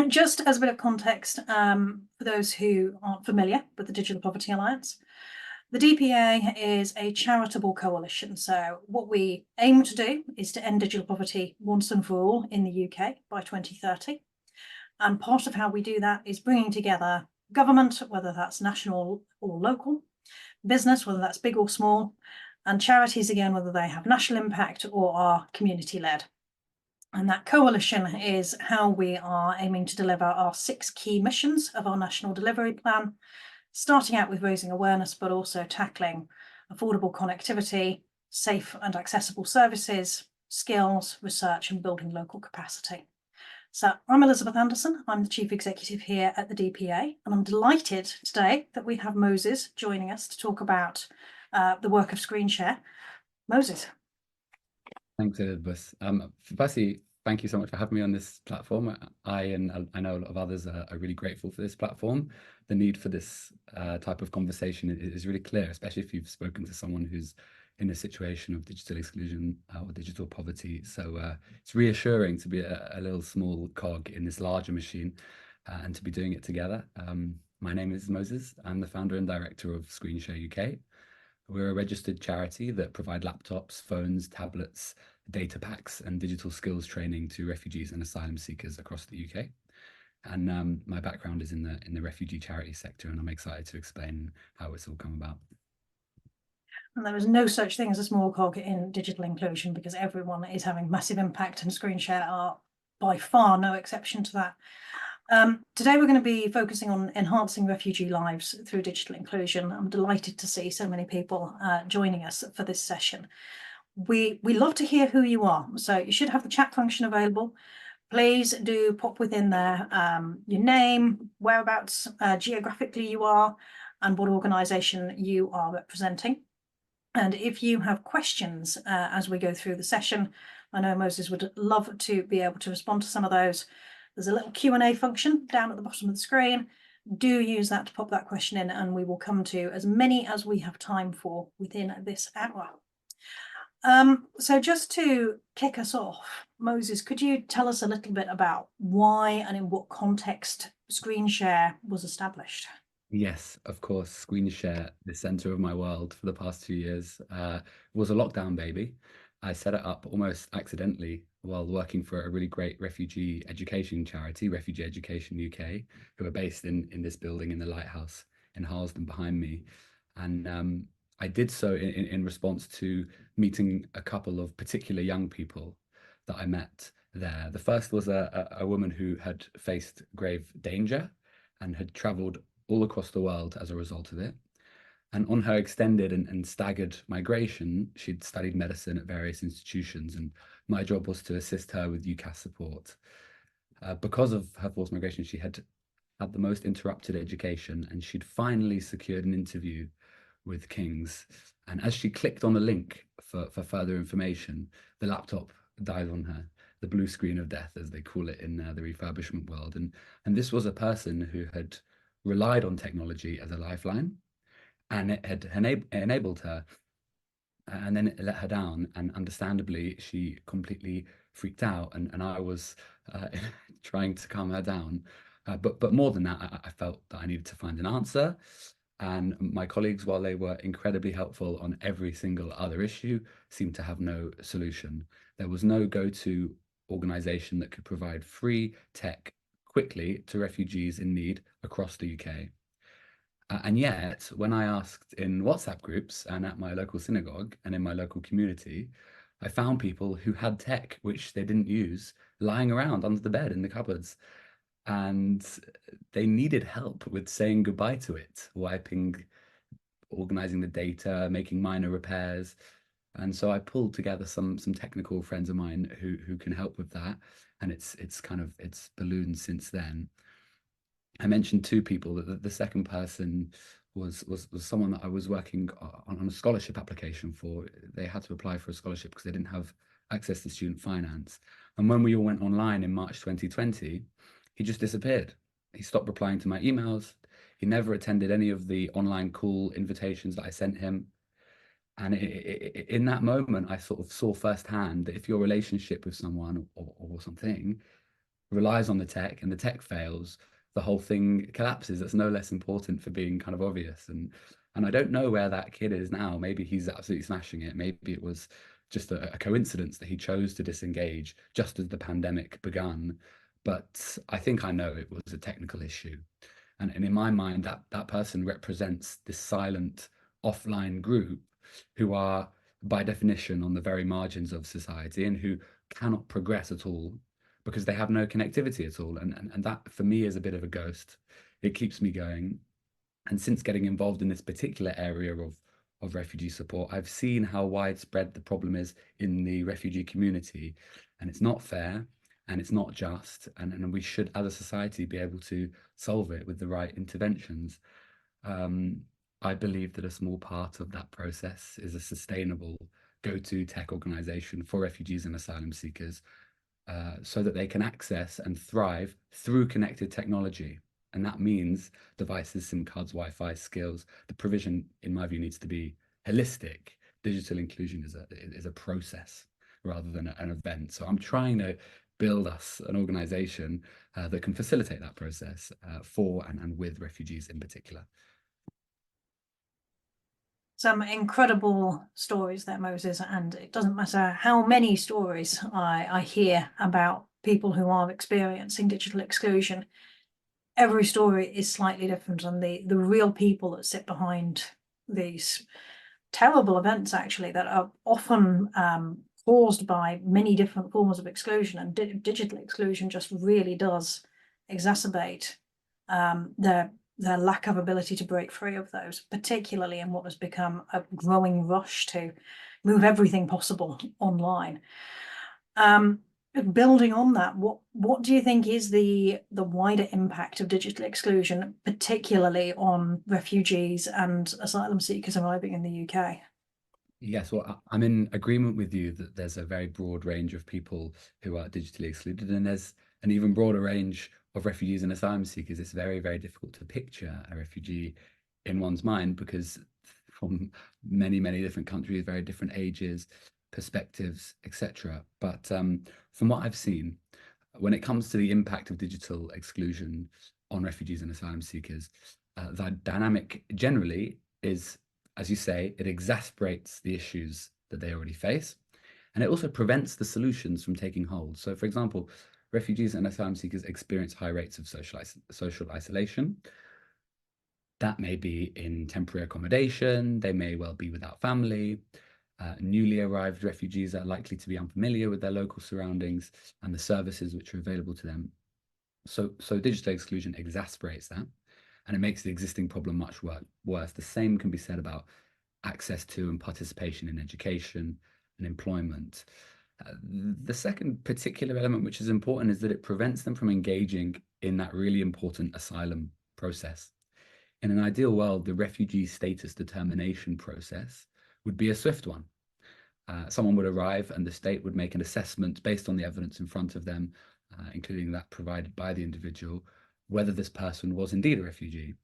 Just as a bit of context, for those who aren't familiar with the Digital Poverty Alliance, the DPA is a charitable coalition. So what we aim to do is to end digital poverty once and for all in the UK by 2030. And part of how we do that is bringing together government, whether that's national or local, business, whether that's big or small, and charities, again, whether they have national impact or are community-led. And that coalition is how we are aiming to deliver our 6 key missions of our national delivery plan, starting out with raising awareness, but also tackling affordable connectivity, safe and accessible services, skills, research, and building local capacity. So I'm Elizabeth Anderson. I'm the Chief Executive here at the DPA, and I'm delighted today that we have Moses joining us to talk about the work of ScreenShare. Moses. Thanks, Elizabeth. Firstly, thank you so much for having me on this platform. I know a lot of others are really grateful for this platform. The need for this type of conversation is really clear, especially if you've spoken to someone who's in a situation of digital exclusion or digital poverty. So it's reassuring to be a little small cog in this larger machine and to be doing it together. My name is Moses. I'm the founder and director of ScreenShare UK. We're a registered charity that provide laptops, phones, tablets, data packs, and digital skills training to refugees and asylum seekers across the UK. And my background is in the refugee charity sector, and I'm excited to explain how it's all come about. And there is no such thing as a small cog in digital inclusion, because everyone is having massive impact, and ScreenShare are by far no exception to that. Today we're going to be focusing on enhancing refugee lives through digital inclusion. I'm delighted to see so many people joining us for this session. We love to hear who you are, so you should have the chat function available. Please do pop within there your name, whereabouts geographically you are, and what organisation you are representing. And if you have questions as we go through the session, I know Moses would love to be able to respond to some of those. There's a little Q&A function down at the bottom of the screen. Do use that to pop that question in, and we will come to as many as we have time for within this hour. So just to kick us off, Moses, could you tell us a little bit about why and in what context ScreenShare was established? Yes, of course. ScreenShare, the center of my world for the past 2 years, was a lockdown baby. I set it up almost accidentally while working for a really great refugee education charity, Refugee Education UK, who are based in this building in the lighthouse in Harlesden behind me. And I did so in response to meeting a couple of particular young people that I met there. The first was a woman who had faced grave danger and had traveled all across the world as a result of it. And on her extended and staggered migration, she'd studied medicine at various institutions, and my job was to assist her with UCAS support. Because of her forced migration, she had had the most interrupted education, and she'd finally secured an interview with King's. And as she clicked on a link for further information, the laptop died on her, the blue screen of death, as they call it in the refurbishment world. And this was a person who had relied on technology as a lifeline, and it had enabled her, and then it let her down. And understandably, she completely freaked out, and I was trying to calm her down. But more than that, I felt that I needed to find an answer. And my colleagues, while they were incredibly helpful on every single other issue, seemed to have no solution. There was no go-to organization that could provide free tech quickly to refugees in need across the UK. And yet, when I asked in WhatsApp groups and at my local synagogue and in my local community, I found people who had tech which they didn't use lying around under the bed in the cupboards. And they needed help with saying goodbye to it, wiping, organizing the data, making minor repairs. And so I pulled together some technical friends of mine who can help with that. And it's ballooned since then. I mentioned 2 people. The second person was someone that I was working on a scholarship application for. They had to apply for a scholarship because they didn't have access to student finance. And when we all went online in March 2020, he just disappeared. He stopped replying to my emails. He never attended any of the online call invitations that I sent him. And in that moment, I sort of saw firsthand that if your relationship with someone or something relies on the tech and the tech fails, the whole thing collapses. That's no less important for being kind of obvious. And I don't know where that kid is now. Maybe he's absolutely smashing it. Maybe it was just a coincidence that he chose to disengage just as the pandemic begun. But I think I know it was a technical issue. And in my mind, that person represents this silent offline group who are, by definition, on the very margins of society and who cannot progress at all because they have no connectivity at all. And that, for me, is a bit of a ghost. It keeps me going. And since getting involved in this particular area of refugee support, I've seen how widespread the problem is in the refugee community. And it's not fair and it's not just. And we should, as a society, be able to solve it with the right interventions. I believe that a small part of that process is a sustainable go-to tech organization for refugees and asylum seekers so that they can access and thrive through connected technology. And that means devices, SIM cards, Wi-Fi, skills. The provision, in my view, needs to be holistic. Digital inclusion is a process rather than an event. So I'm trying to build us an organization that can facilitate that process for and with refugees in particular. Some incredible stories there, Moses, and it doesn't matter how many stories I hear about people who are experiencing digital exclusion. Every story is slightly different, and the real people that sit behind these terrible events, actually, that are often caused by many different forms of exclusion, and digital exclusion just really does exacerbate their lack of ability to break free of those, particularly in what has become a growing rush to move everything possible online. Building on that, what do you think is the wider impact of digital exclusion, particularly on refugees and asylum seekers arriving in the UK? Yes, well, I'm in agreement with you that there's a very broad range of people who are digitally excluded, and there's an even broader range of refugees and asylum seekers. It's very, very difficult to picture a refugee in one's mind because from many, many different countries, very different ages, perspectives, etc. But from what I've seen, when it comes to the impact of digital exclusion on refugees and asylum seekers, the dynamic generally is, as you say, it exacerbates the issues that they already face. And it also prevents the solutions from taking hold. So, for example, refugees and asylum seekers experience high rates of social isolation. That may be in temporary accommodation, they may well be without family. Newly arrived refugees are likely to be unfamiliar with their local surroundings and the services which are available to them. So digital exclusion exacerbates that, and it makes the existing problem much worse. The same can be said about access to and participation in education and employment. The second particular element which is important is that it prevents them from engaging in that really important asylum process. In an ideal world, the refugee status determination process would be a swift one. Someone would arrive and the state would make an assessment based on the evidence in front of them, including that provided by the individual, whether this person was indeed a refugee.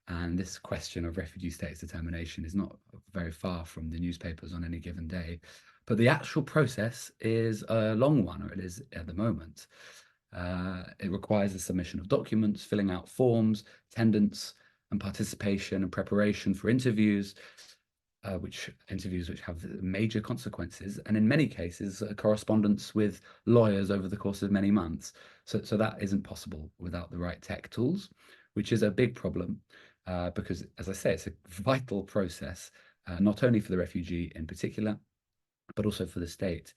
And this question of refugee status determination is not very far from the newspapers on any given day. But the actual process is a long one, or it is at the moment. It requires the submission of documents, filling out forms, attendance and participation and preparation for interviews, which have major consequences, and in many cases, a correspondence with lawyers over the course of many months. So that isn't possible without the right tech tools, which is a big problem because, as I say, it's a vital process, not only for the refugee in particular, but also for the state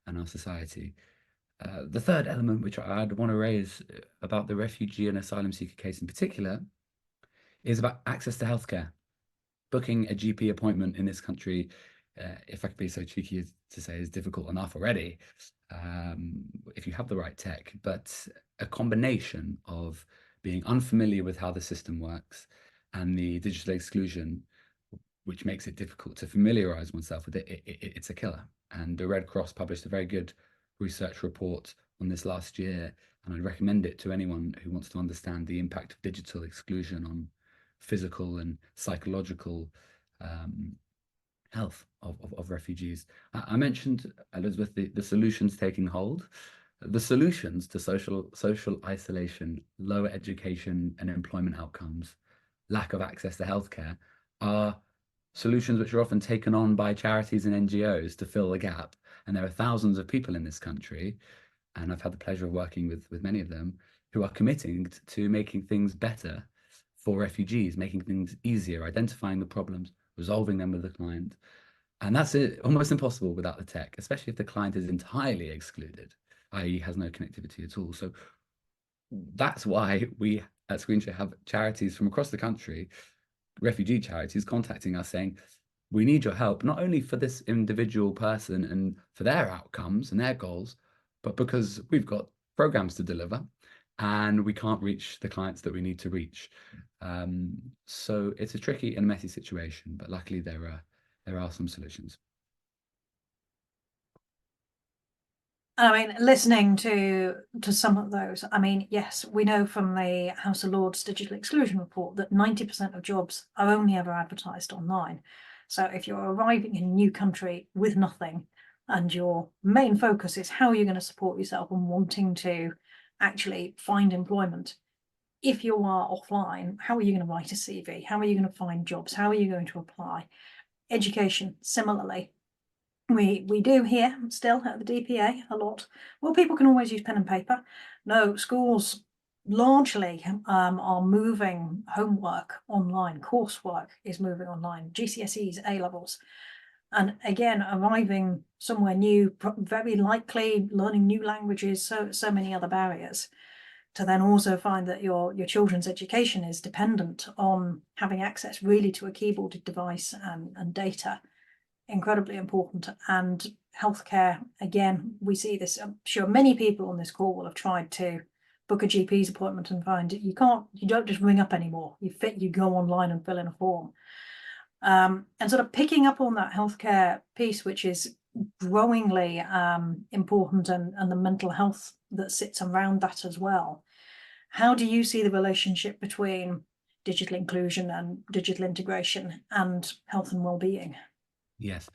and our society. The third element, which I'd want to raise about the refugee and asylum seeker case in particular, is about access to healthcare. Booking a GP appointment in this country, if I could be so cheeky as to say, is difficult enough already if you have the right tech. But a combination of being unfamiliar with how the system works and the digital exclusion, which makes it difficult to familiarize oneself with it, it's a killer. And the Red Cross published a very good research report on this last year, and I'd recommend it to anyone who wants to understand the impact of digital exclusion on physical and psychological health of refugees. I mentioned, Elizabeth, the solutions taking hold. The solutions to social isolation, lower education and employment outcomes, lack of access to healthcare are solutions which are often taken on by charities and NGOs to fill the gap. And there are thousands of people in this country, and I've had the pleasure of working with many of them, who are committing to making things better for refugees, making things easier, identifying the problems, resolving them with the client. And that's almost impossible without the tech, especially if the client is entirely excluded, i.e. has no connectivity at all. So that's why we at ScreenShare have charities from across the country, refugee charities, contacting us saying, we need your help, not only for this individual person and for their outcomes and their goals, but because we've got programs to deliver and we can't reach the clients that we need to reach. So it's a tricky and messy situation, but luckily there are some solutions. I mean, listening to some of those, I mean, yes, we know from the House of Lords Digital Exclusion Report that 90% of jobs are only ever advertised online. So if you're arriving in a new country with nothing and your main focus is how you're going to support yourself and wanting to actually find employment, if you are offline, how are you going to write a CV? How are you going to find jobs? How are you going to apply? Education, similarly. We do here still at the DPA a lot. Well, people can always use pen and paper. No, schools largely are moving homework online. Coursework is moving online. GCSEs, A levels. And again, arriving somewhere new, very likely learning new languages, so many other barriers. To then also find that your children's education is dependent on having access really to a keyboarded device and data. Incredibly important. And healthcare, again, we see this. I'm sure many people on this call will have tried to book a GP's appointment and find you don't just ring up anymore. You go online and fill in a form. And sort of picking up on that healthcare piece, which is growingly important, and the mental health that sits around that as well. How do you see the relationship between digital inclusion and digital integration and health and well-being? Yes.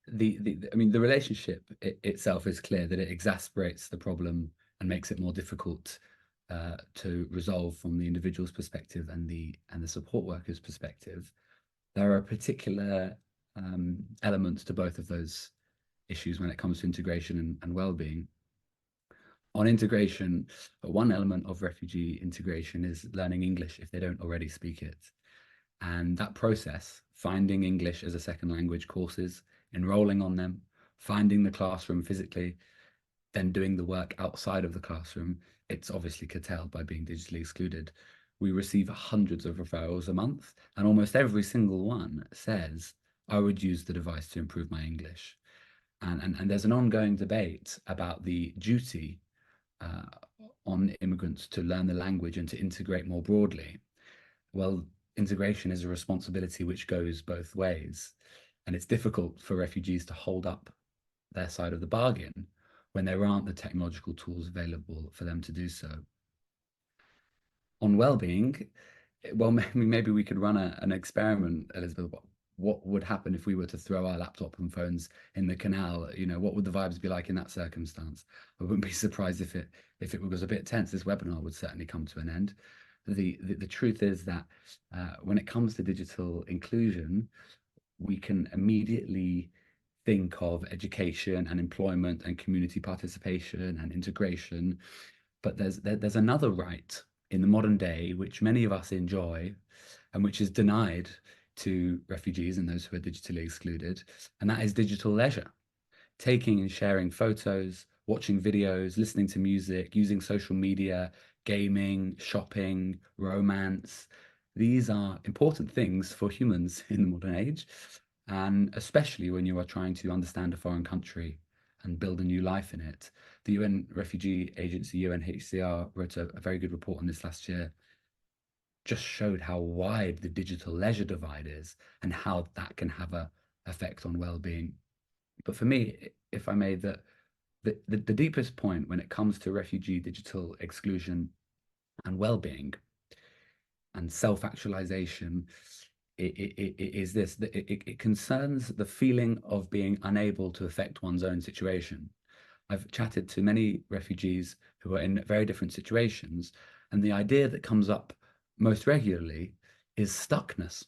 I mean, the relationship itself is clear that it exasperates the problem and makes it more difficult to resolve from the individual's perspective and the support worker's perspective. There are particular elements to both of those issues when it comes to integration and well-being. On integration, one element of refugee integration is learning English if they don't already speak it. And that process, finding English as a second language courses, enrolling on them, finding the classroom physically, then doing the work outside of the classroom, it's obviously curtailed by being digitally excluded. We receive hundreds of referrals a month, and almost every single one says, I would use the device to improve my English. And there's an ongoing debate about the duty on immigrants to learn the language and to integrate more broadly. Well, integration is a responsibility which goes both ways. And it's difficult for refugees to hold up their side of the bargain when there aren't the technological tools available for them to do so. On well-being, well, maybe we could run an experiment, Elizabeth. What would happen if we were to throw our laptop and phones in the canal? You know, what would the vibes be like in that circumstance? I wouldn't be surprised if it was a bit tense. This webinar would certainly come to an end. The truth is that when it comes to digital inclusion, we can immediately think of education and employment and community participation and integration, but there's another right in the modern day which many of us enjoy and which is denied to refugees and those who are digitally excluded, and that is digital leisure. Taking and sharing photos, watching videos, listening to music, using social media, gaming, shopping, romance. These are important things for humans in the modern age, and especially when you are trying to understand a foreign country and build a new life in it. The UN Refugee Agency, UNHCR, wrote a very good report on this last year, just showed how wide the digital leisure divide is and how that can have an effect on well-being. But for me, if I may, the deepest point when it comes to refugee digital exclusion and well-being and self-actualization is this, that it concerns the feeling of being unable to affect one's own situation. I've chatted to many refugees who are in very different situations, and the idea that comes up most regularly is stuckness,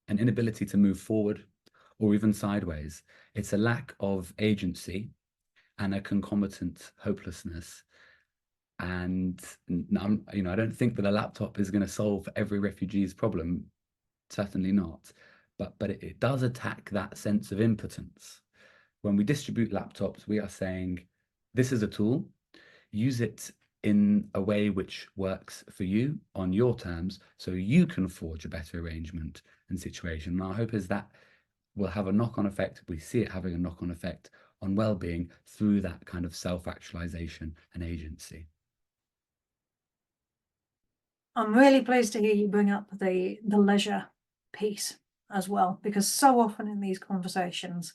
an inability to move forward or even sideways. It's a lack of agency and a concomitant hopelessness. And I don't think that a laptop is going to solve every refugee's problem. Certainly not. But it does attack that sense of impotence. When we distribute laptops, we are saying, this is a tool, use it in a way which works for you on your terms, so you can forge a better arrangement and situation. And our hope is that will have a knock-on effect. We see it having a knock-on effect on well-being through that kind of self-actualization and agency. I'm really pleased to hear you bring up the leisure piece as well, because so often in these conversations,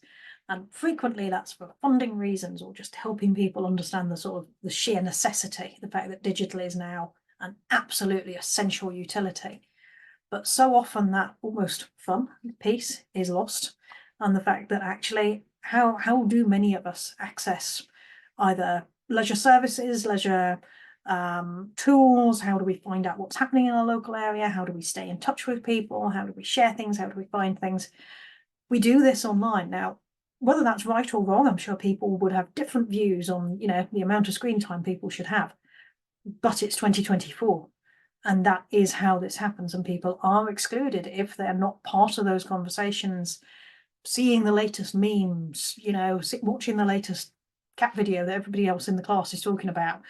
and frequently that's for funding reasons or just helping people understand the sort of the sheer necessity, the fact that digital is now an absolutely essential utility. But so often that almost fun piece is lost, and the fact that actually how do many of us access either leisure services, leisure tools? How do we find out what's happening in our local area? How do we stay in touch with people? How do we share things? How do we find things? We do this online now. Whether that's right or wrong, I'm sure people would have different views on, the amount of screen time people should have. But it's 2024, and that is how this happens. And people are excluded if they're not part of those conversations, seeing the latest memes, watching the latest cat video that everybody else in the class is talking about.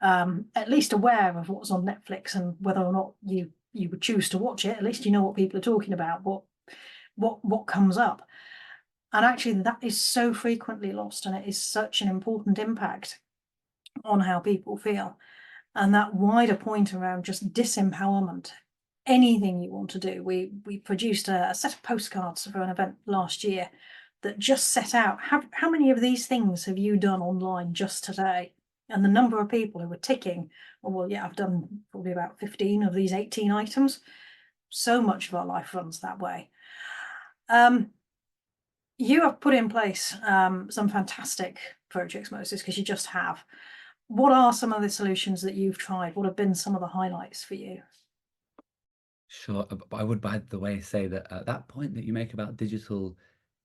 At least aware of what's on Netflix, and whether or not you would choose to watch it, at least you know what people are talking about, what comes up. And actually that is so frequently lost, and it is such an important impact on how people feel. And that wider point around just disempowerment, anything you want to do. We produced a set of postcards for an event last year that just set out how many of these things have you done online just today? And the number of people who were ticking, oh, well, yeah, I've done probably about 15 of these 18 items. So much of our life runs that way. You have put in place some fantastic projects, Moses, because you just have. What are some of the solutions that you've tried? What have been some of the highlights for you? Sure. But I would, by the way, say that that point that you make about digital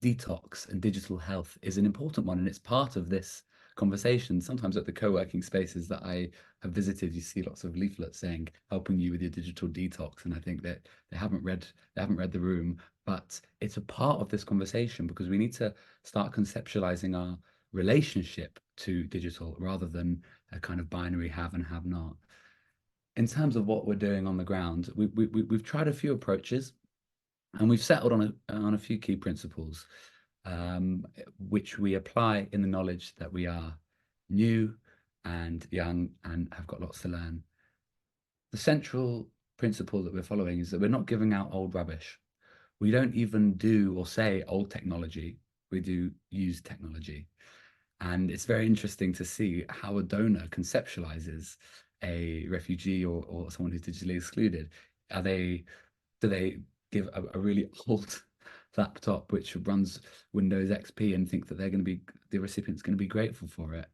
detox and digital health is an important one, and it's part of this conversation. Sometimes at the co-working spaces that I have visited, you see lots of leaflets saying helping you with your digital detox, and I think that they haven't read the room, but it's a part of this conversation because we need to start conceptualizing our relationship to digital rather than a kind of binary have and have not. In terms of what we're doing on the ground, we've tried a few approaches, and we've settled on a few key principles, which we apply in the knowledge that we are new and young and have got lots to learn. The central principle that we're following is that we're not giving out old rubbish. We don't even do or say old technology. We do use technology. And it's very interesting to see how a donor conceptualizes a refugee or someone who's digitally excluded. Do they give a really old laptop which runs Windows XP and think that the recipient's going to be grateful for it?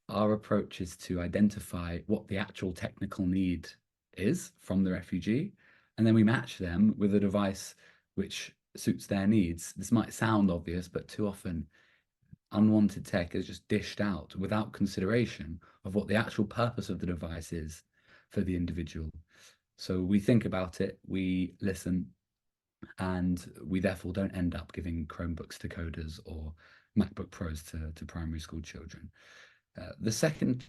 Our approach is to identify what the actual technical need is from the refugee, and then we match them with a device which suits their needs. This might sound obvious, but too often unwanted tech is just dished out without consideration of what the actual purpose of the device is for the individual. So we think about it, we listen, and we therefore don't end up giving Chromebooks to coders or MacBook Pros to primary school children. The second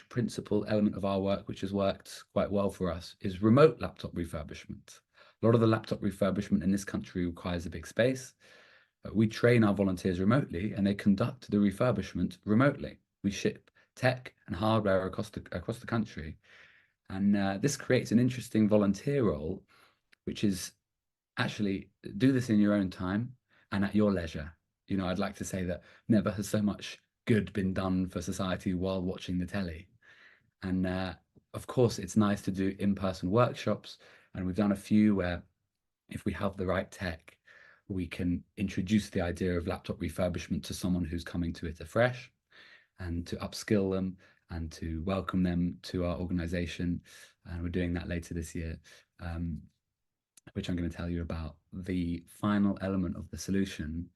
principle element of our work, which has worked quite well for us, is remote laptop refurbishment. A lot of the laptop refurbishment in this country requires a big space. We train our volunteers remotely, and they conduct the refurbishment remotely. We ship tech and hardware across the country, and this creates an interesting volunteer role, which is actually do this in your own time and at your leisure. I'd like to say that never has so much good been done for society while watching the telly. And of course, it's nice to do in-person workshops, and we've done a few where if we have the right tech, We can introduce the idea of laptop refurbishment to someone who's coming to it afresh, and to upskill them and to welcome them to our organization. And we're doing that later this year, which I'm going to tell you about. The final element of the solution,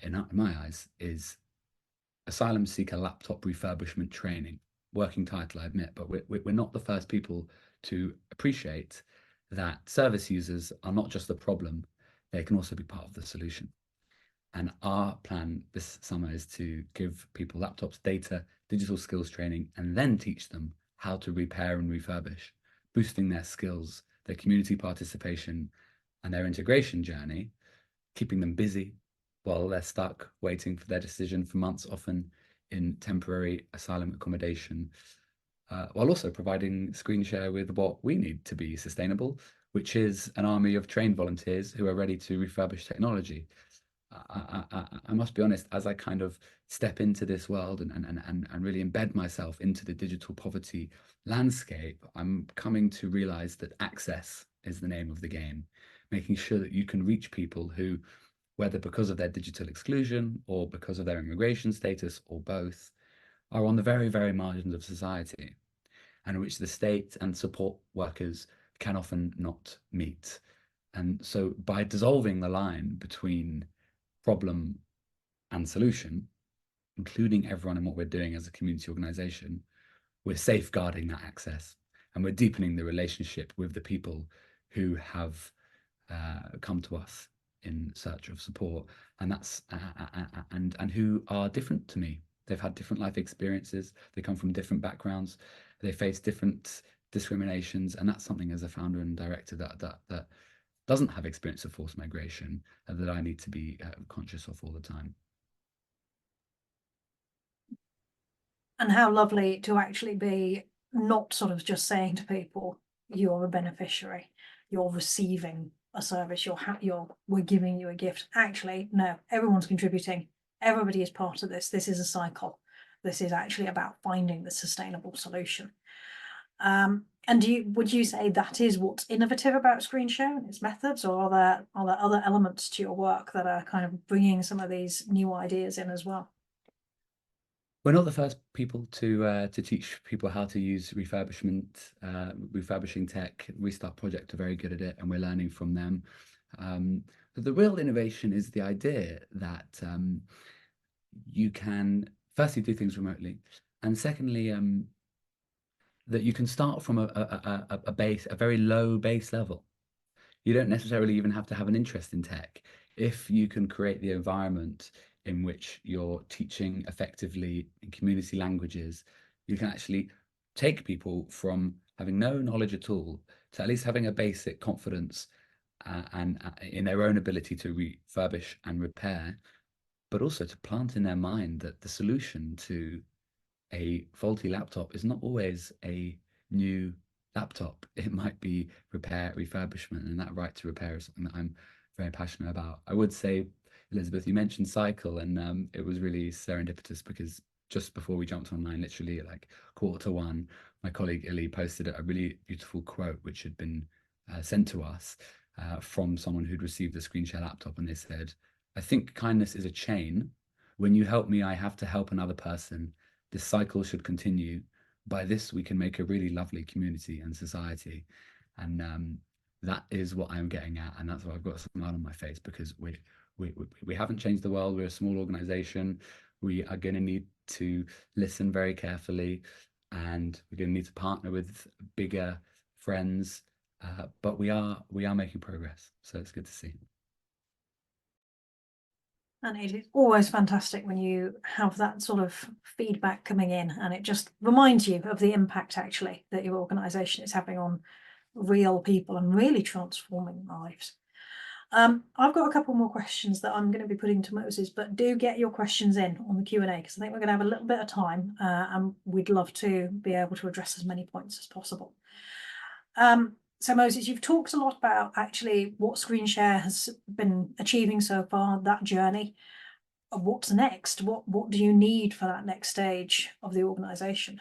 in my eyes, is asylum seeker laptop refurbishment training. Working title, I admit, but we're not the first people to appreciate that service users are not just the problem, they can also be part of the solution. And our plan this summer is to give people laptops, data, digital skills training, and then teach them how to repair and refurbish, boosting their skills, their community participation, and their integration journey, keeping them busy while they're stuck waiting for their decision for months, often in temporary asylum accommodation, while also providing screen share with what we need to be sustainable, which is an army of trained volunteers who are ready to refurbish technology. I must be honest, as I kind of step into this world and really embed myself into the digital poverty landscape, I'm coming to realize that access is the name of the game, making sure that you can reach people who, whether because of their digital exclusion or because of their immigration status or both, are on the very, very margins of society, and which the state and support workers can often not meet. And so by dissolving the line between problem and solution, including everyone in what we're doing as a community organization, we're safeguarding that access, and we're deepening the relationship with the people who have come to us in search of support, and that's and who are different to me. They've had different life experiences, they come from different backgrounds, they face different discriminations, and that's something as a founder and director that doesn't have experience of forced migration that I need to be conscious of all the time. And how lovely to actually be not sort of just saying to people, you're a beneficiary, you're receiving a service, we're giving you a gift. Actually, no, everyone's contributing. Everybody is part of this. This is a cycle. This is actually about finding the sustainable solution. And would you say that is what's innovative about screen share and its methods, or are there other elements to your work that are kind of bringing some of these new ideas in as well? We're not the first people to teach people how to use refurbishment, refurbishing tech. Restart Project are very good at it, and we're learning from them. But the real innovation is the idea that you can firstly do things remotely, and secondly, that you can start from a very low base level. You don't necessarily even have to have an interest in tech. If you can create the environment in which you're teaching effectively in community languages, you can actually take people from having no knowledge at all to at least having a basic confidence and in their own ability to refurbish and repair, but also to plant in their mind that the solution to a faulty laptop is not always a new laptop. It might be repair, refurbishment, and that right to repair is something that I'm very passionate about. I would say, Elizabeth, you mentioned Cycle, and it was really serendipitous because just before we jumped online, literally at like 1:45, my colleague Illy posted a really beautiful quote which had been sent to us from someone who'd received a screen share laptop, and they said, "I think kindness is a chain. When you help me, I have to help another person. This cycle should continue. By this, we can make a really lovely community and society." And that is what I'm getting at, and that's why I've got a smile on my face, because we haven't changed the world. We're a small organization. We are going to need to listen very carefully, and we're going to need to partner with bigger friends. But we are making progress, so it's good to see. And it is always fantastic when you have that sort of feedback coming in, and it just reminds you of the impact actually that your organisation is having on real people and really transforming lives. I've got a couple more questions that I'm going to be putting to Moses, but do get your questions in on the Q&A, because I think we're going to have a little bit of time, and we'd love to be able to address as many points as possible. So Moses, you've talked a lot about actually what screen share has been achieving so far, that journey. What's next? What do you need for that next stage of the organisation?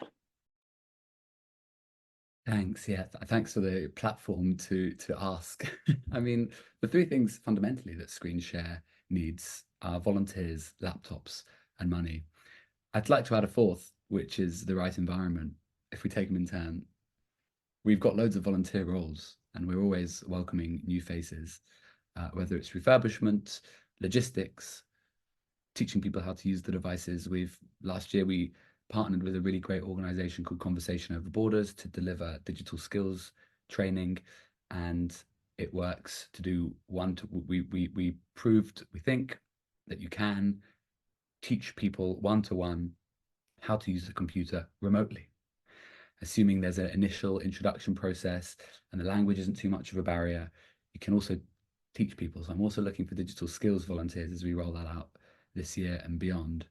Thanks. Yeah, thanks for the platform to ask. I mean, the three things fundamentally that Screen Share needs are volunteers, laptops, and money. I'd like to add a fourth, which is the right environment. If we take them in turn, we've got loads of volunteer roles, and we're always welcoming new faces, whether it's refurbishment, logistics, teaching people how to use the devices. Last year we partnered with a really great organization called Conversation Over Borders to deliver digital skills training, and it works to do we proved, we think, that you can teach people one-to-one how to use a computer remotely, assuming there's an initial introduction process and the language isn't too much of a barrier. You can also teach people. So I'm also looking for digital skills volunteers as we roll that out this year and beyond.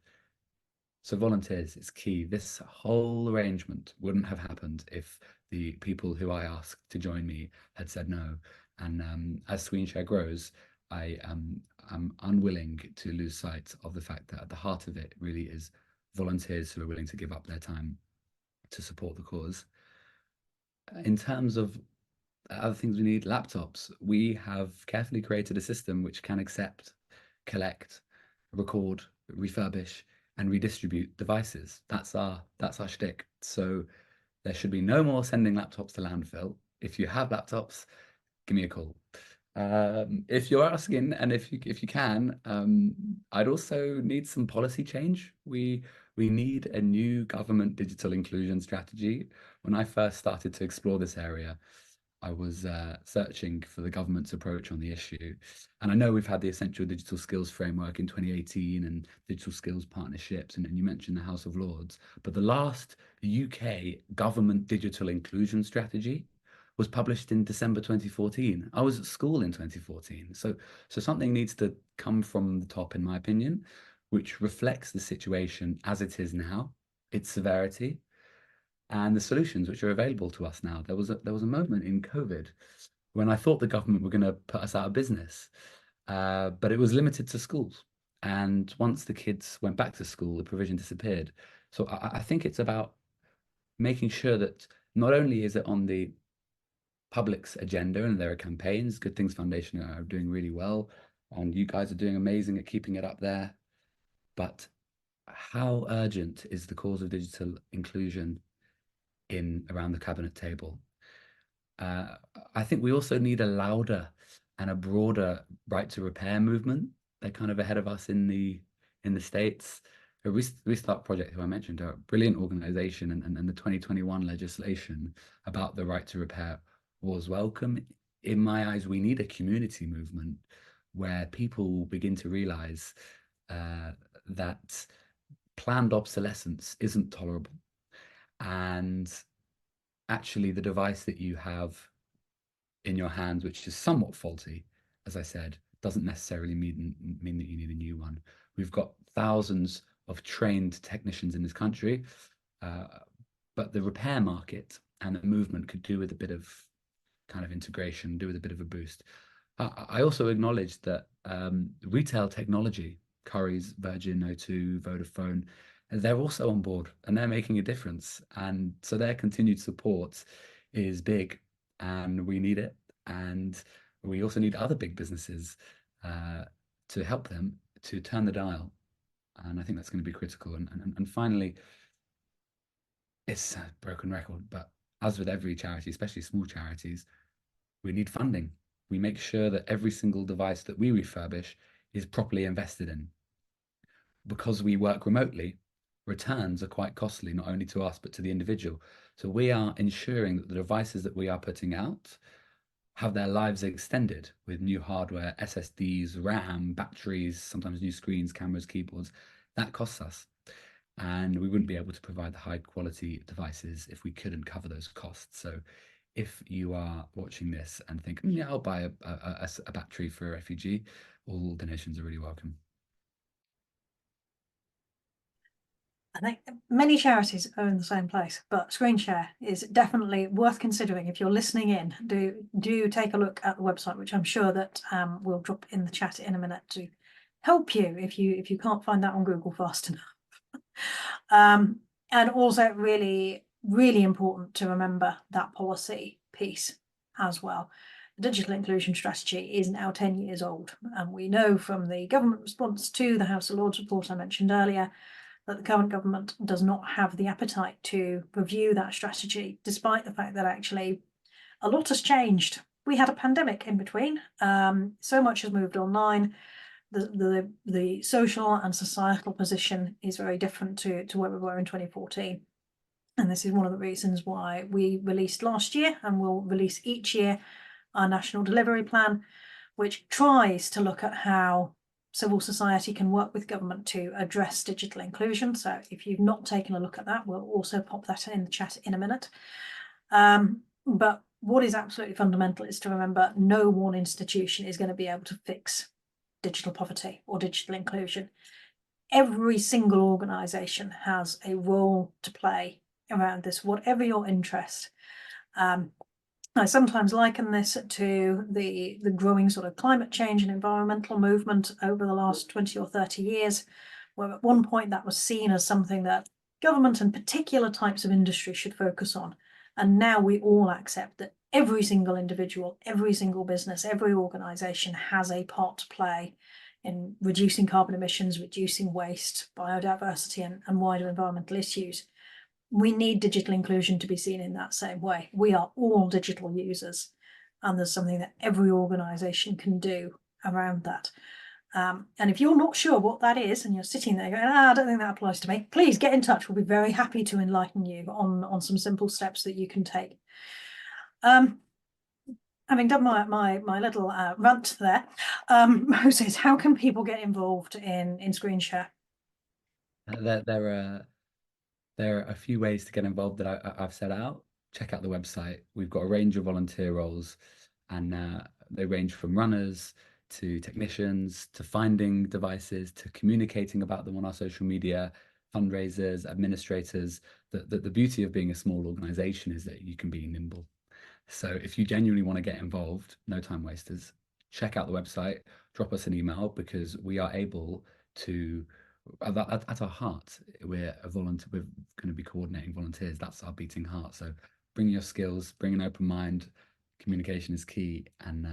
So volunteers is key. This whole arrangement wouldn't have happened if the people who I asked to join me had said no. And as ScreenShare grows, I'm unwilling to lose sight of the fact that at the heart of it really is volunteers who are willing to give up their time to support the cause. In terms of other things we need, laptops. We have carefully created a system which can accept, collect, record, refurbish, and redistribute devices. That's our shtick. So there should be no more sending laptops to landfill. If you have laptops, give me a call. If you're asking, and if you can, I'd also need some policy change. We need a new government digital inclusion strategy. When I first started to explore this area, I was searching for the government's approach on the issue. And I know we've had the Essential Digital Skills Framework in 2018 and digital skills partnerships, and you mentioned the House of Lords. But the last UK government digital inclusion strategy was published in December 2014. I was at school in 2014. So something needs to come from the top, in my opinion, which reflects the situation as it is now, its severity, and the solutions which are available to us now. There was a moment in COVID when I thought the government were going to put us out of business, but it was limited to schools. And once the kids went back to school, the provision disappeared. So I think it's about making sure that not only is it on the public's agenda and there are campaigns, Good Things Foundation are doing really well, and you guys are doing amazing at keeping it up there, but how urgent is the cause of digital inclusion around the cabinet table? I think we also need a louder and a broader right to repair movement. They're kind of ahead of us in the States. A Restart Project, who I mentioned, are a brilliant organization, and the 2021 legislation about the right to repair was welcome. In my eyes, we need a community movement where people will begin to realize that planned obsolescence isn't tolerable. And actually, the device that you have in your hands, which is somewhat faulty, as I said, doesn't necessarily mean that you need a new one. We've got thousands of trained technicians in this country, but the repair market and the movement could do with a bit of kind of integration, do with a bit of a boost. I also acknowledge that retail technology, Currys, Virgin, O2, Vodafone, they're also on board and they're making a difference. And so their continued support is big and we need it. And we also need other big businesses to help them to turn the dial. And I think that's going to be critical. And finally, it's a broken record, but as with every charity, especially small charities, we need funding. We make sure that every single device that we refurbish is properly invested in. Because we work remotely, returns are quite costly, not only to us, but to the individual. So we are ensuring that the devices that we are putting out have their lives extended with new hardware, SSDs, RAM, batteries, sometimes new screens, cameras, keyboards. That costs us. And we wouldn't be able to provide the high quality devices if we couldn't cover those costs. So if you are watching this and think, yeah, I'll buy a battery for a Refugee, all donations are really welcome. I think many charities are in the same place, but ScreenShare is definitely worth considering. If you're listening in, do take a look at the website, which I'm sure that we'll drop in the chat in a minute to help you if you can't find that on Google fast enough. And also really really important to remember that policy piece as well. The digital inclusion strategy is now 10 years old, and we know from the government response to the House of Lords report I mentioned earlier that the current government does not have the appetite to review that strategy, despite the fact that actually a lot has changed. We had a pandemic in between, so much has moved online. The social and societal position is very different to where we were in 2014. And this is one of the reasons why we released last year, and will release each year, our National Delivery Plan, which tries to look at how civil society can work with government to address digital inclusion. So if you've not taken a look at that, we'll also pop that in the chat in a minute. But what is absolutely fundamental is to remember no one institution is going to be able to fix digital poverty or digital inclusion. Every single organisation has a role to play around this, whatever your interest. I sometimes liken this to the growing sort of climate change and environmental movement over the last 20 or 30 years, where at one point that was seen as something that government and particular types of industry should focus on. And now we all accept that every single individual, every single business, every organisation has a part to play in reducing carbon emissions, reducing waste, biodiversity, and wider environmental issues. We need digital inclusion to be seen in that same way. We are all digital users, and there's something that every organisation can do around that. And if you're not sure what that is, and you're sitting there going, I don't think that applies to me, please get in touch. We'll be very happy to enlighten you on some simple steps that you can take. Having done my little rant there, Moses, how can people get involved in screen share? There are a few ways to get involved that I've set out. Check out the website. We've got a range of volunteer roles, and they range from runners to technicians to finding devices to communicating about them on our social media, fundraisers, administrators. The beauty of being a small organization is that you can be nimble. So if you genuinely want to get involved, no time wasters, check out the website, drop us an email, because we are able to, at our heart, we're going to be coordinating volunteers. That's our beating heart. So bring your skills, bring an open mind. Communication is key, and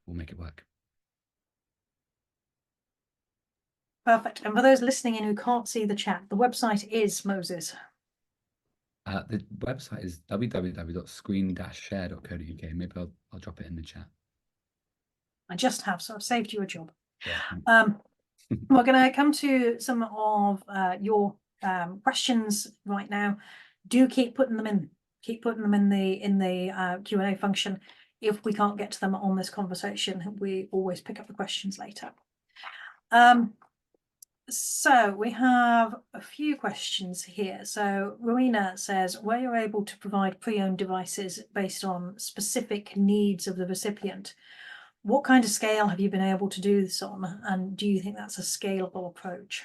we'll make it work. Perfect. And for those listening in who can't see the chat, the website is, Moses. The website is www.screen-share.co.uk. Maybe I'll drop it in the chat. I just have, so I've saved you a job. Yeah. We're going to come to some of your questions right now. Do keep putting them in. Keep putting them in the Q&A function. If we can't get to them on this conversation, we always pick up the questions later. So we have a few questions here. So Rowena says, where you're able to provide pre-owned devices based on specific needs of the recipient, what kind of scale have you been able to do this on? And do you think that's a scalable approach?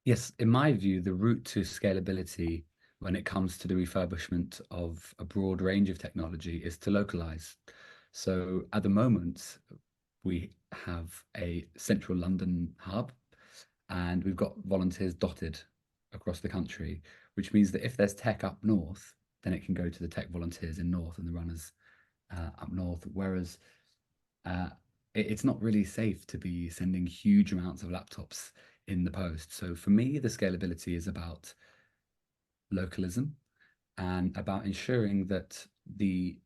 Yes, in my view, the route to scalability when it comes to the refurbishment of a broad range of technology is to localize. So at the moment, we have a central London hub, and we've got volunteers dotted across the country, which means that if there's tech up north, then it can go to the tech volunteers in north and the runners up north. Whereas it's not really safe to be sending huge amounts of laptops in the post. So for me, the scalability is about localism and about ensuring that the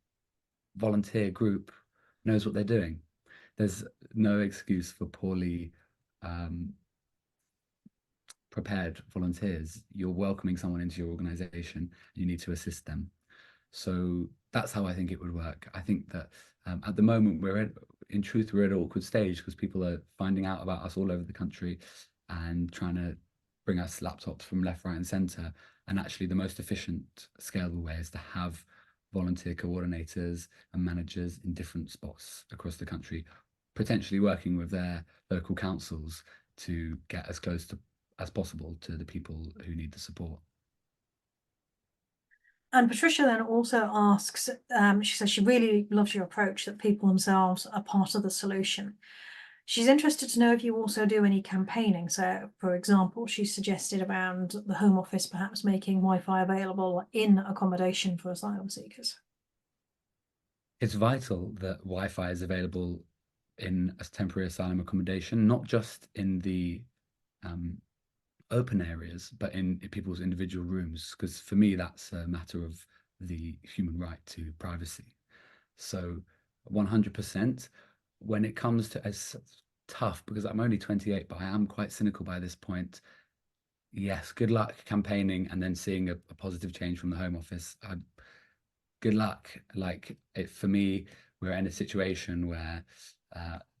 volunteer group knows what they're doing. There's no excuse for poorly prepared volunteers. You're welcoming someone into your organization. You need to assist them. So that's how I think it would work. I think that at the moment, we're at an awkward stage because people are finding out about us all over the country and trying to bring us laptops from left, right, and center. And actually, the most efficient, scalable way is to have volunteer coordinators and managers in different spots across the country, potentially working with their local councils to get as close to as possible to the people who need the support. And Patricia then also asks, she says she really loves your approach that people themselves are part of the solution. She's interested to know if you also do any campaigning. So, for example, she suggested around the Home Office perhaps making Wi-Fi available in accommodation for asylum seekers. It's vital that Wi-Fi is available in a temporary asylum accommodation, not just in the open areas, but in people's individual rooms. Because for me, that's a matter of the human right to privacy. So 100%. When it comes to, as tough, because I'm only 28, but I am quite cynical by this point. Yes, good luck campaigning and then seeing a positive change from the Home Office. Good luck. Like for me, we're in a situation where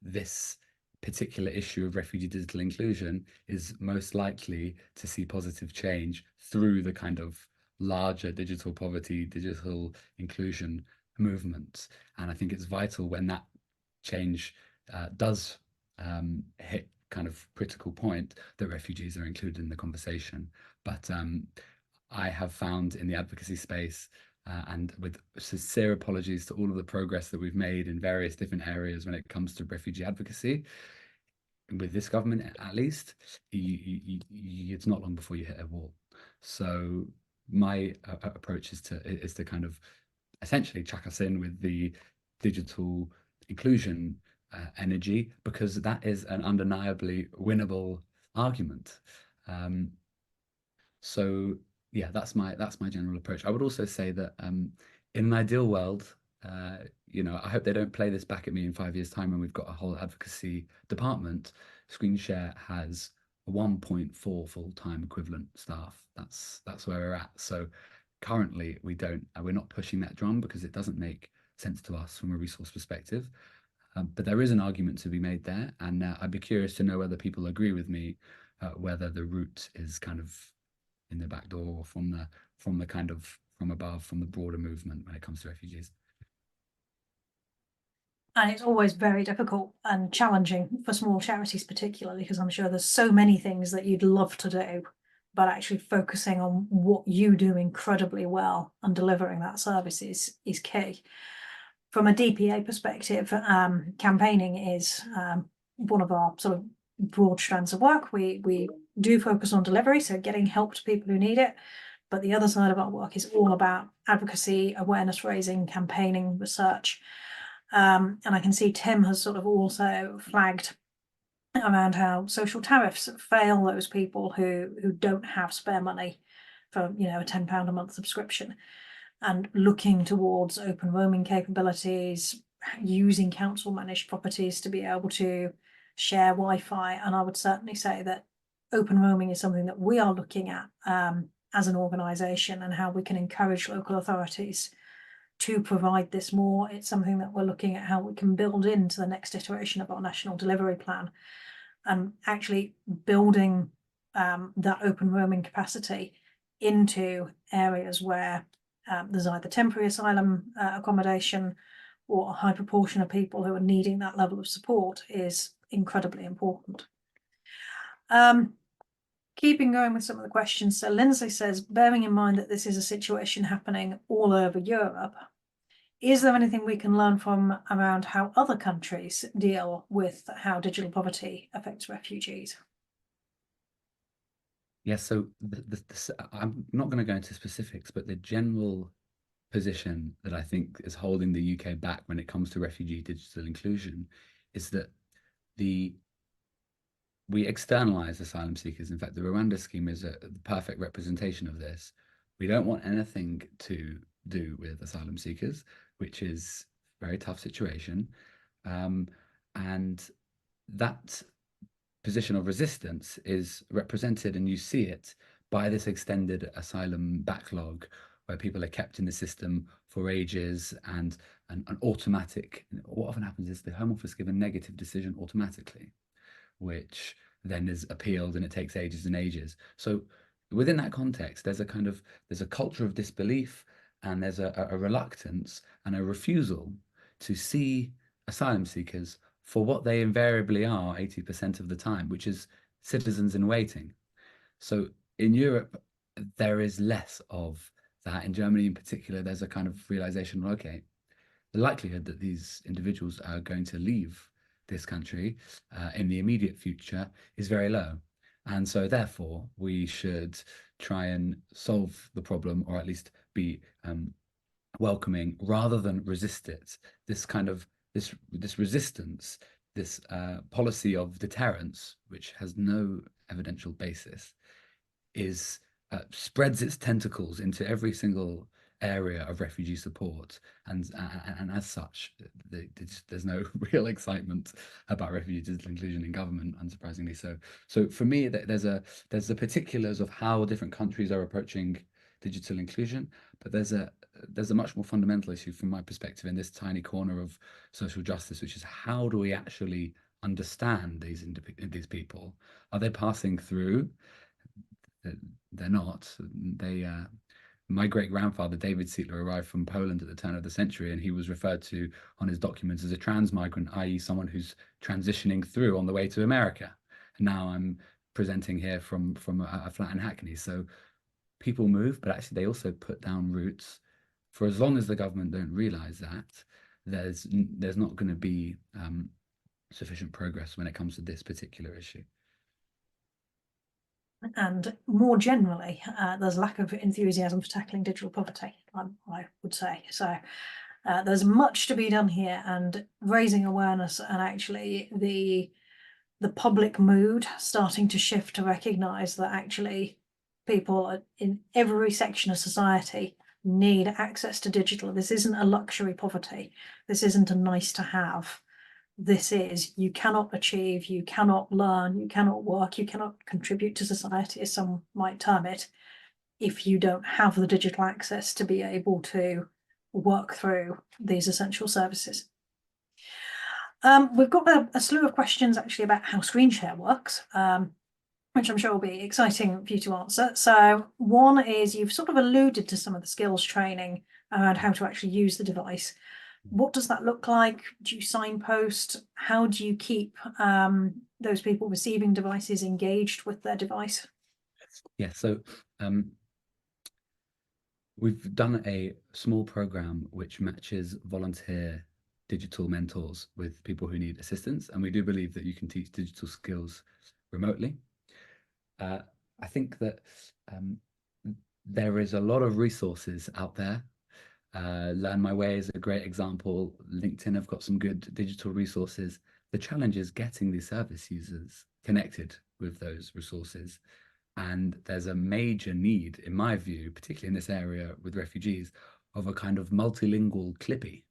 this particular issue of refugee digital inclusion is most likely to see positive change through the kind of larger digital poverty, digital inclusion movement. And I think it's vital when that change does hit kind of critical point that refugees are included in the conversation. But I have found in the advocacy space, and with sincere apologies to all of the progress that we've made in various different areas when it comes to refugee advocacy, with this government at least, it's not long before you hit a wall. So my approach is to kind of essentially chuck us in with the digital inclusion energy, because that is an undeniably winnable argument. So yeah, that's my general approach. I would also say that in an ideal world, I hope they don't play this back at me in 5 years' time when we've got a whole advocacy department. ScreenShare has 1.4 full-time equivalent staff. That's where we're at. So currently we're not pushing that drum because it doesn't make sense to us from a resource perspective. But there is an argument to be made there, and I'd be curious to know whether people agree with me, whether the route is kind of in the back door or from the kind of from above, from the broader movement when it comes to refugees. And it's always very difficult and challenging for small charities, particularly because I'm sure there's so many things that you'd love to do, but actually focusing on what you do incredibly well and delivering that service is key. From a DPA perspective, campaigning is one of our sort of broad strands of work. We do focus on delivery, so getting help to people who need it. But the other side of our work is all about advocacy, awareness raising, campaigning, research. And I can see Tim has sort of also flagged around how social tariffs fail those people who don't have spare money for, a £10 a month subscription, and looking towards open roaming capabilities, using council managed properties to be able to share Wi-Fi. And I would certainly say that open roaming is something that we are looking at as an organisation, and how we can encourage local authorities to provide this more. It's something that we're looking at how we can build into the next iteration of our national delivery plan, and actually building that open roaming capacity into areas where there's either temporary asylum accommodation or a high proportion of people who are needing that level of support is incredibly important. Keeping going with some of the questions. So Lindsay says, bearing in mind that this is a situation happening all over Europe, is there anything we can learn from around how other countries deal with how digital poverty affects refugees? Yes, so I'm not going to go into specifics, but the general position that I think is holding the UK back when it comes to refugee digital inclusion is that we externalize asylum seekers. In fact, the Rwanda scheme is the perfect representation of this. We don't want anything to do with asylum seekers, which is a very tough situation. And that position of resistance is represented, and you see it by this extended asylum backlog, where people are kept in the system for ages, and an automatic. What often happens is the Home Office give a negative decision automatically, which then is appealed, and it takes ages and ages. So within that context, there's a culture of disbelief, and there's a reluctance and a refusal to see asylum seekers for what they invariably are 80% of the time, which is citizens in waiting. So in Europe, there is less of that. In Germany in particular, there's a kind of realization, okay, the likelihood that these individuals are going to leave this country in the immediate future is very low. And so therefore we should try and solve the problem, or at least be welcoming rather than resist it. This kind of this resistance, this policy of deterrence, which has no evidential basis, is spreads its tentacles into every single area of refugee support, and as such, there's no real excitement about refugee digital inclusion in government, unsurprisingly. So for me, there's the particulars of how different countries are approaching digital inclusion, but there's a much more fundamental issue from my perspective in this tiny corner of social justice, which is how do we actually understand these people? Are they passing through? They're not. My great-grandfather, David Seitler, arrived from Poland at the turn of the century, and he was referred to on his documents as a trans-migrant, i.e. someone who's transitioning through on the way to America. And now I'm presenting here from a flat in Hackney. So people move, but actually they also put down roots. For as long as the government don't realize that, there's not going to be sufficient progress when it comes to this particular issue. And more generally, there's lack of enthusiasm for tackling digital poverty, I would say. So there's much to be done here, and raising awareness and actually the public mood starting to shift to recognise that actually people in every section of society need access to digital. This isn't a luxury poverty. This isn't a nice to have. This is, you cannot achieve, you cannot learn, you cannot work, you cannot contribute to society, as some might term it, if you don't have the digital access to be able to work through these essential services. We've got a slew of questions actually about how screen share works, which I'm sure will be exciting for you to answer. So one is, you've sort of alluded to some of the skills training around how to actually use the device. What does that look like? Do you signpost? How do you keep those people receiving devices engaged with their device? Yeah, so we've done a small program which matches volunteer digital mentors with people who need assistance, and we do believe that you can teach digital skills remotely. I think that there is a lot of resources out there. Learn My Way is a great example. LinkedIn have got some good digital resources. The challenge is getting the service users connected with those resources. And there's a major need, in my view, particularly in this area with refugees, of a kind of multilingual Clippy,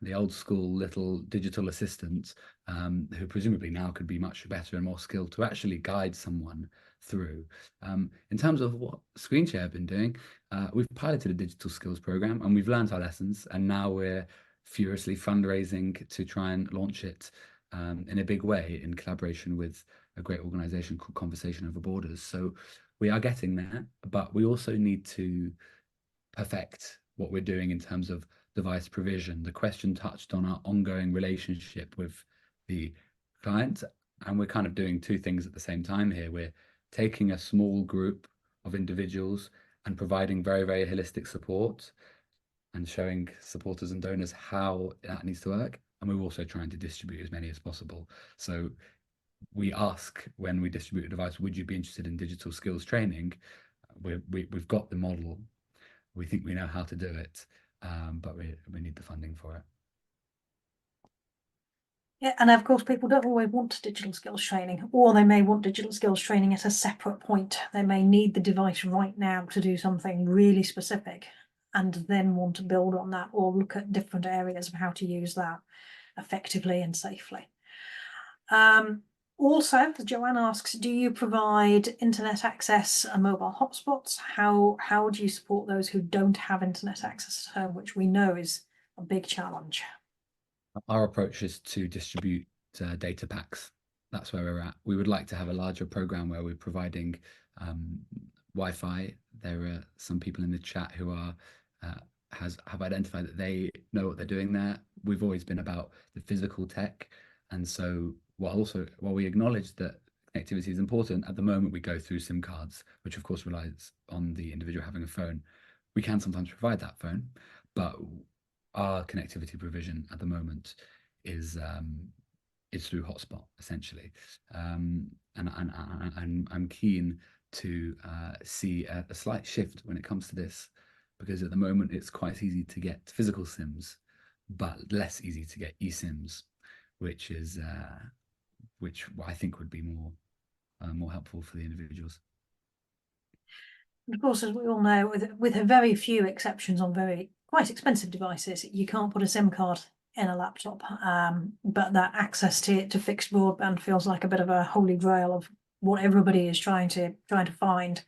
the old school little digital assistant who presumably now could be much better and more skilled to actually guide someone through. In terms of what Screenshare have been doing, we've piloted a digital skills program and we've learned our lessons, and now we're furiously fundraising to try and launch it in a big way in collaboration with a great organization called Conversation Over Borders. So we are getting there, but we also need to perfect what we're doing in terms of device provision. The question touched on our ongoing relationship with the client, and we're kind of doing two things at the same time here. We're taking a small group of individuals and providing very, very holistic support and showing supporters and donors how that needs to work. And we're also trying to distribute as many as possible. So we ask, when we distribute a device, would you be interested in digital skills training? We've got the model. We think we know how to do it, but we need the funding for it. Yeah, and of course, people don't always want digital skills training, or they may want digital skills training at a separate point. They may need the device right now to do something really specific and then want to build on that or look at different areas of how to use that effectively and safely. Also, Joanne asks, do you provide internet access and mobile hotspots? How do you support those who don't have internet access at home, which we know is a big challenge? Our approach is to distribute data packs. That's where we're at. We would like to have a larger program where we're providing Wi-Fi. There are some people in the chat who are have identified that they know what they're doing there. We've always been about the physical tech, and so while we acknowledge that connectivity is important, at the moment we go through SIM cards, which of course relies on the individual having a phone. We can sometimes provide that phone, but our connectivity provision at the moment is is through hotspot, essentially. And I'm keen to see a slight shift when it comes to this, because at the moment it's quite easy to get physical SIMs, but less easy to get eSIMs, which I think would be more helpful for the individuals. And of course, as we all know, with a very few exceptions on quite expensive devices, you can't put a SIM card in a laptop, but that access to fixed broadband feels like a bit of a holy grail of what everybody is trying to find.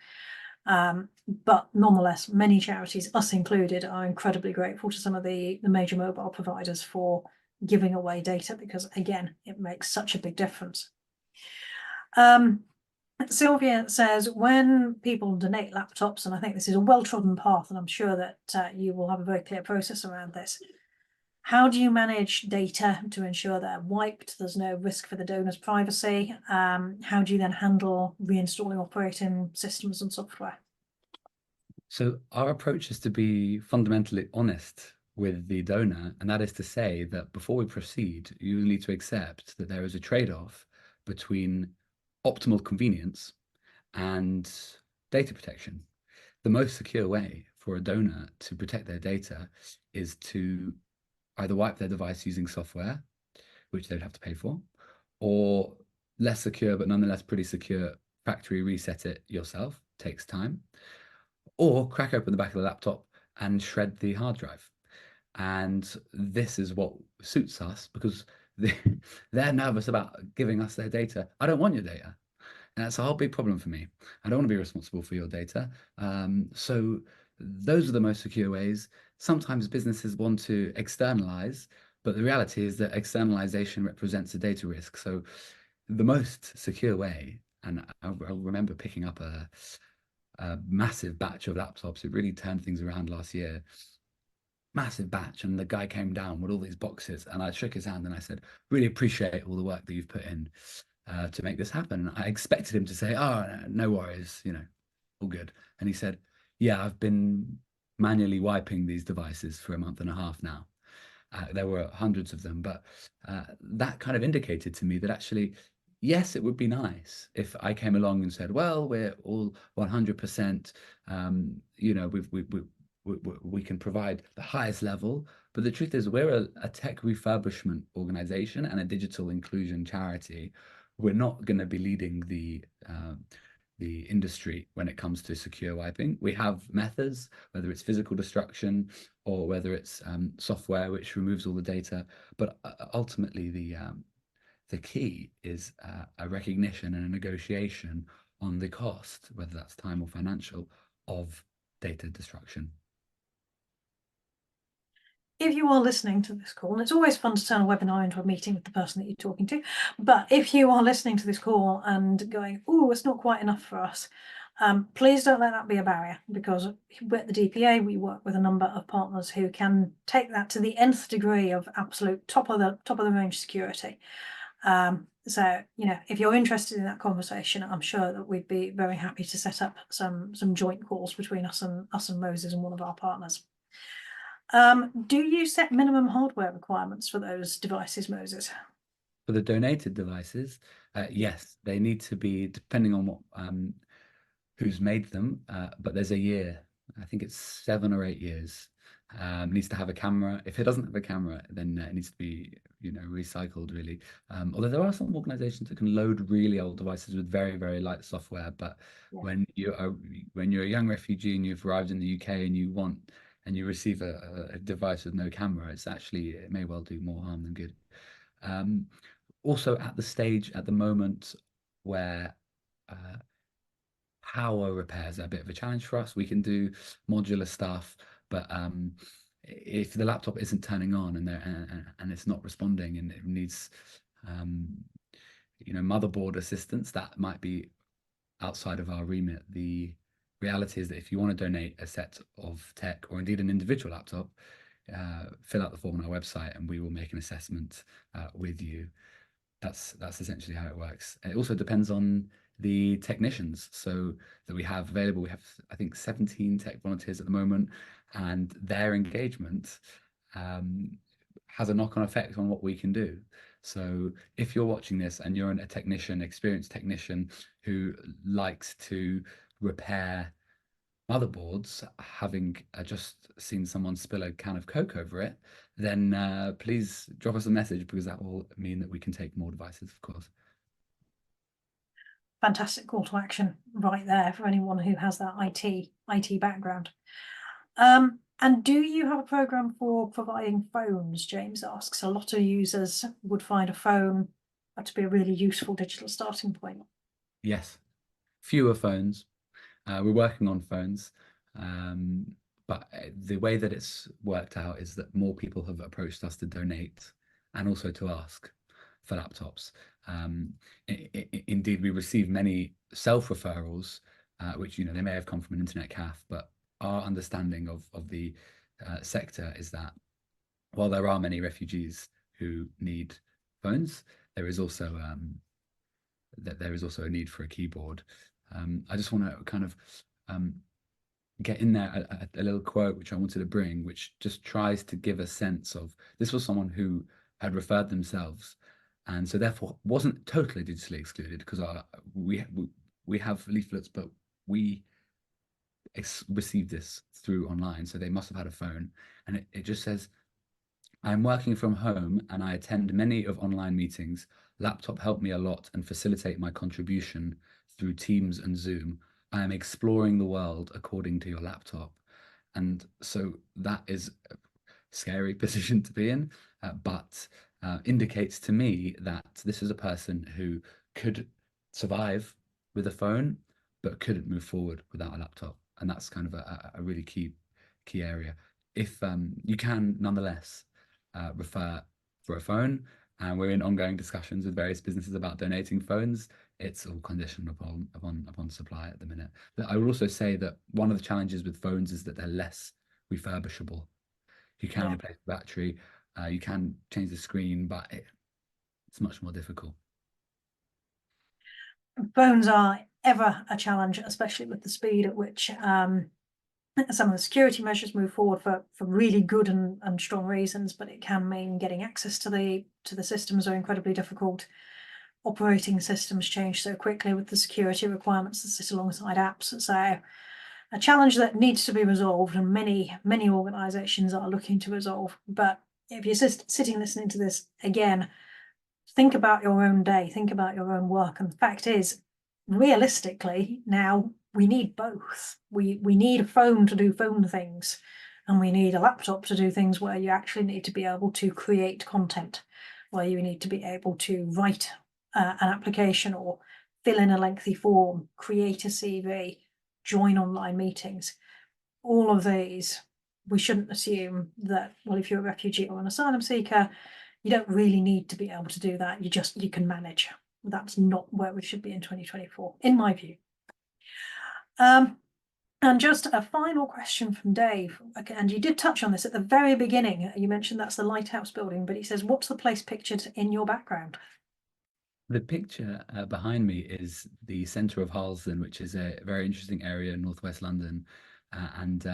But nonetheless, many charities, us included, are incredibly grateful to some of the major mobile providers for giving away data, because again, it makes such a big difference. Sylvia says, when people donate laptops, and I think this is a well-trodden path, and I'm sure that you will have a very clear process around this, how do you manage data to ensure they're wiped, there's no risk for the donor's privacy? How do you then handle reinstalling operating systems and software? So our approach is to be fundamentally honest with the donor, and that is to say that before we proceed, you need to accept that there is a trade-off between optimal convenience and data protection. The most secure way for a donor to protect their data is to either wipe their device using software, which they'd have to pay for, or less secure but nonetheless pretty secure, factory reset it yourself, takes time, or crack open the back of the laptop and shred the hard drive. And this is what suits us, because they're nervous about giving us their data. I don't want your data. And that's a whole big problem for me. I don't want to be responsible for your data. So those are the most secure ways. Sometimes businesses want to externalize, but the reality is that externalization represents a data risk. So the most secure way, and I remember picking up a massive batch of laptops. It really turned things around last year. Massive batch, and the guy came down with all these boxes, and I shook his hand and I said, really appreciate all the work that you've put in to make this happen. I expected him to say, oh, no worries, all good. And he said, yeah, I've been manually wiping these devices for a month and a half now. There were hundreds of them, but that kind of indicated to me that actually, yes, it would be nice if I came along and said, well, we're all 100%, we can provide the highest level. But the truth is, we're a tech refurbishment organization and a digital inclusion charity. We're not going to be leading the industry when it comes to secure wiping. We have methods, whether it's physical destruction or whether it's software which removes all the data. But ultimately, the key is a recognition and a negotiation on the cost, whether that's time or financial, of data destruction. If you are listening to this call, and it's always fun to turn a webinar into a meeting with the person that you're talking to, but if you are listening to this call and going, oh, it's not quite enough for us, please don't let that be a barrier, because at the DPA, we work with a number of partners who can take that to the nth degree of absolute top of the range security. So, if you're interested in that conversation, I'm sure that we'd be very happy to set up some joint calls between us and Moses and one of our partners. Do you set minimum hardware requirements for those devices, Moses? For the donated devices, yes, they need to be, depending on what who's made them, but there's a year. I think it's 7 or 8 years. Needs to have a camera. If it doesn't have a camera, then it needs to be, recycled, really. Although there are some organizations that can load really old devices with very, very light software. But yeah, when you're a young refugee and you've arrived in the UK and you receive a device with no camera, it may well do more harm than good. Also, at the stage at the moment where power repairs are a bit of a challenge for us, we can do modular stuff, but if the laptop isn't turning on and it's not responding and it needs motherboard assistance, that might be outside of our remit. The reality is that if you want to donate a set of tech or indeed an individual laptop, fill out the form on our website and we will make an assessment with you. That's essentially how it works. It also depends on the technicians that we have available. We have, I think, 17 tech volunteers at the moment, and their engagement has a knock-on effect on what we can do. So if you're watching this and you're a technician, experienced technician who likes to repair motherboards, having just seen someone spill a can of Coke over it, then please drop us a message, because that will mean that we can take more devices, of course. Fantastic call to action right there for anyone who has that IT background. And do you have a program for providing phones? James asks. A lot of users would find a phone to be a really useful digital starting point. Yes, fewer phones. We're working on phones, but the way that it's worked out is that more people have approached us to donate and also to ask for laptops. Indeed, we receive many self-referrals, which, they may have come from an internet cafe, but our understanding of the sector is that while there are many refugees who need phones, there is also a need for a keyboard. I just want to kind of get in there a little quote which I wanted to bring, which just tries to give a sense of, this was someone who had referred themselves, and so therefore wasn't totally digitally excluded, because we have leaflets, but we received this through online, so they must have had a phone. And it just says, "I'm working from home and I attend many of online meetings. Laptop helped me a lot and facilitate my contribution through Teams and Zoom. I am exploring the world according to your laptop." And so that is a scary position to be in, but indicates to me that this is a person who could survive with a phone, but couldn't move forward without a laptop. And that's kind of a really key area. If you can nonetheless refer for a phone, and we're in ongoing discussions with various businesses about donating phones, it's all conditioned upon supply at the minute. But I would also say that one of the challenges with phones is that they're less refurbishable. You can replace the battery, you can change the screen, but it's much more difficult. Phones are ever a challenge, especially with the speed at which some of the security measures move forward for really good and strong reasons, but it can mean getting access to the systems are incredibly difficult. Operating systems change so quickly with the security requirements that sit alongside apps. So a challenge that needs to be resolved, and many organizations are looking to resolve. But if you're sitting listening to this again, think about your own day, think about your own work. And the fact is, realistically, now we need both. We need a phone to do phone things, and we need a laptop to do things where you actually need to be able to create content, where you need to be able to write an application or fill in a lengthy form, create a CV, join online meetings. All of these, we shouldn't assume that, well, if you're a refugee or an asylum seeker, you don't really need to be able to do that. You can manage. That's not where we should be in 2024, in my view. And just a final question from Dave, and you did touch on this at the very beginning. You mentioned that's the Lighthouse building, but he says, what's the place pictured in your background? The picture behind me is the centre of Harlesden, which is a very interesting area in northwest London. And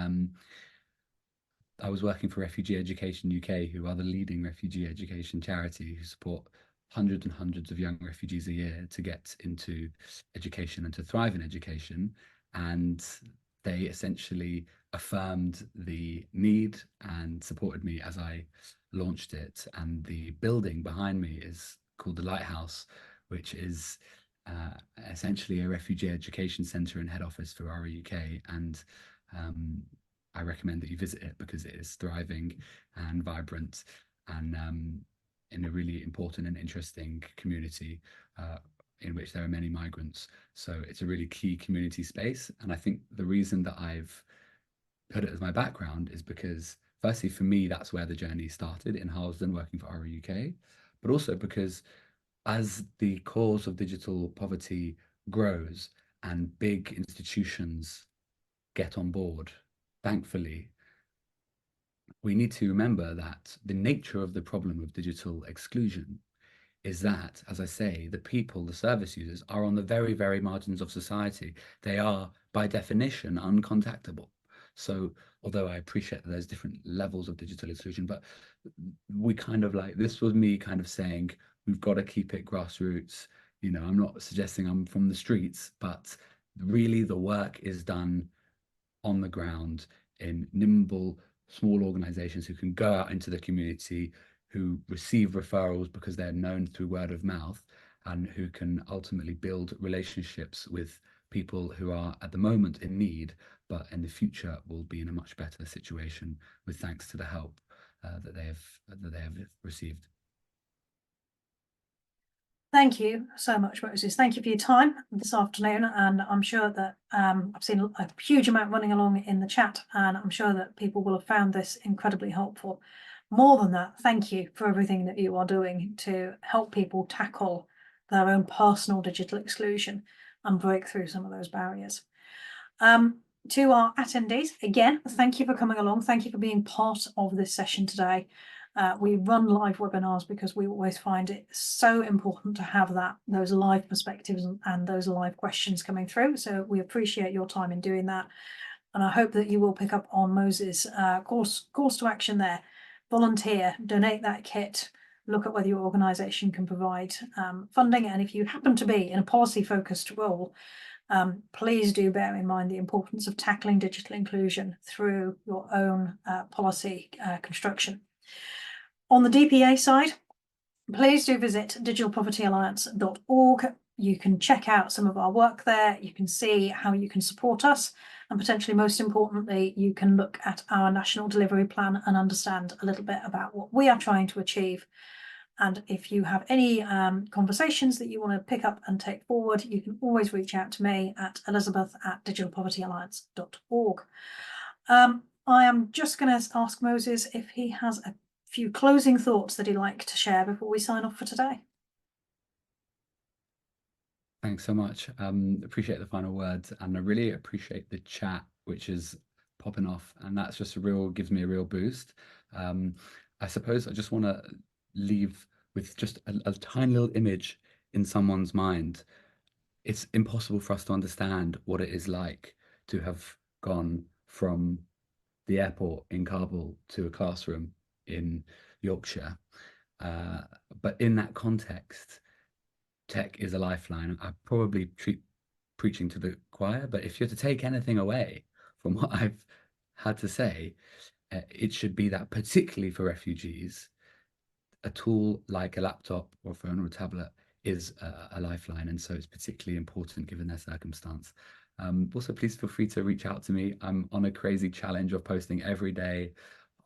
I was working for Refugee Education UK, who are the leading refugee education charity, who support hundreds and hundreds of young refugees a year to get into education and to thrive in education. And they essentially affirmed the need and supported me as I launched it. And the building behind me is called the Lighthouse, which is essentially a refugee education centre and head office for REUK. And I recommend that you visit it because it is thriving and vibrant, and in a really important and interesting community in which there are many migrants. So it's a really key community space. And I think the reason that I've put it as my background is because, firstly, for me, that's where the journey started, in Harlesden, working for REUK, but also because as the cause of digital poverty grows and big institutions get on board, thankfully, we need to remember that the nature of the problem of digital exclusion is that, as I say, the people, the service users, are on the very, very margins of society. They are, by definition, uncontactable. So although I appreciate that there's different levels of digital exclusion, but we kind of like, this was me kind of saying, we've got to keep it grassroots. You know, I'm not suggesting I'm from the streets, but really the work is done on the ground in nimble, small organizations who can go out into the community, who receive referrals because they're known through word of mouth, and who can ultimately build relationships with people who are at the moment in need, but in the future will be in a much better situation with thanks to the help that they have received. Thank you so much, Moses. Thank you for your time this afternoon. And I'm sure that I've seen a huge amount running along in the chat, and I'm sure that people will have found this incredibly helpful. More than that, thank you for everything that you are doing to help people tackle their own personal digital exclusion and break through some of those barriers. To our attendees, again, thank you for coming along. Thank you for being part of this session today. We run live webinars because we always find it so important to have those live perspectives and those live questions coming through. So we appreciate your time in doing that. And I hope that you will pick up on Moses' course to action there. Volunteer, donate that kit, look at whether your organisation can provide funding. And if you happen to be in a policy-focused role, please do bear in mind the importance of tackling digital inclusion through your own policy construction. On the DPA side, please do visit digitalpovertyalliance.org. You can check out some of our work there. You can see how you can support us. And potentially most importantly, you can look at our national delivery plan and understand a little bit about what we are trying to achieve. And if you have any conversations that you want to pick up and take forward, you can always reach out to me at elizabeth@digitalpovertyalliance.org. I am just going to ask Moses if he has a few closing thoughts that he'd like to share before we sign off for today. Thanks so much. Appreciate the final words, and I really appreciate the chat, which is popping off, and that's just gives me a real boost. I suppose I just want to leave with just a tiny little image in someone's mind. It's impossible for us to understand what it is like to have gone from the airport in Kabul to a classroom in Yorkshire. But in that context, tech is a lifeline. I'm probably preaching to the choir, but if you're to take anything away from what I've had to say, it should be that, particularly for refugees, a tool like a laptop or a phone or a tablet is a lifeline, and so it's particularly important given their circumstance. Also, please feel free to reach out to me. I'm on a crazy challenge of posting every day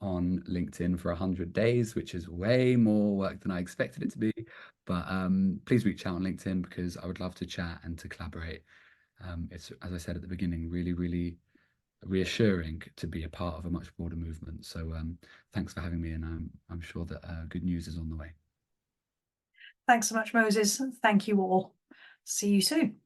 on LinkedIn for 100 days, which is way more work than I expected it to be. But please reach out on LinkedIn because I would love to chat and to collaborate. It's, as I said at the beginning, really, really reassuring to be a part of a much broader movement. So thanks for having me, and I'm sure that good news is on the way. Thanks so much, Moses. Thank you all. See you soon.